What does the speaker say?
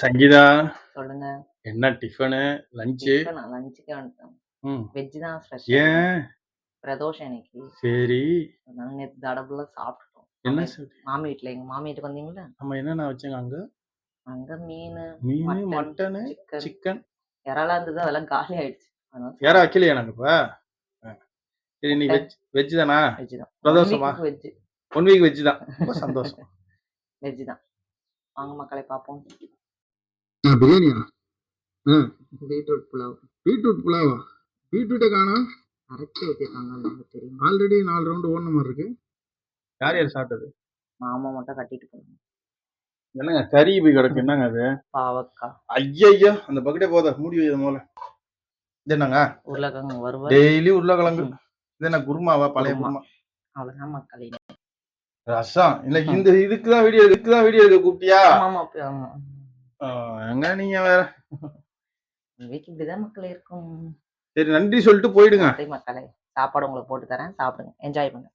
சங்கீதா, சொல்லுங்க. என்ன tiffin, lunch? லஞ்சுக்கே வந்துட்டோம். ம். வெஜ் தான் ஸ்பெஷல். ஏன்? பிரதோஷம் இன்னைக்கு. சரி. அதனால நேத்து தடபுடலா சாப்பிட்டுட்டோம். என்ன சொல் மாமி வீட்ல எங்க மாமி வீட்டுக்கு வந்தீங்கல்ல? ஆமா, என்னென்ன வச்சீங்க அங்க? அங்க மீனு, மீனு, மட்டன், மட்டனு, சிக்கன். சிக்கன். இறாலா இருந்தது அதெல்லாம் காலி ஆயிடுச்சு. அதனால யாரும் வைக்கலையா எனக்கு இப்ப? சரி, நீ முட்டை, வெஜ் தானா? வெஜ் தான். 1 பிரதோஷமா? வீக்குக்கு வெஜ். 1 வீக் வெஜ் தான். ரொம்ப சந்தோஷம். வெஜ் தான். வாங்க மக்களே பார்ப்போம். பிரியாணியா? பீட்ரூட் புலாவ். பீட்ரூட் புலாவா? பீட்ரூட்டை காணோம். அரைச்சி ஊத்திருக்காங்க தெரியுமா? ஆல்ரெடி 4 ரவுண்டு ஓடுன மாதிரி இருக்கு. யார் யார் சாப்பிட்டது? மாமா மட்டும் கட்டிட்டு போகணும். என்னங்க கறி போய் கிடக்கு, என்னங்க அது? பாவக்காய். ஐயய்யோ, அந்த பக்கெட்டே போத மூடி வை முதல்ல. இது என்னங்க? உருளைக்கிழங்கு வறுவல். டெய்லி உருளைக்கிழங்கு. இது என்ன குருமாவா? பழைய குருமா. அவ்வளவுதான் மக்களே. ரசம். இன்னைக்கு இந்த இதுக்குதான் வீடியோ எடுக்க கூப்பிட்டியா? ஆமா. எங்க நீங்க வேற. வீட்டுக்கு இப்படிதான் மக்களே இருக்கும். சரி, நன்றி சொல்லிட்டு போயிடுங்க. மக்களே, சாப்பாடு உங்களுக்கு போட்டு தரேன், சாப்பிடுங்க, என்ஜாய் பண்ணுங்க.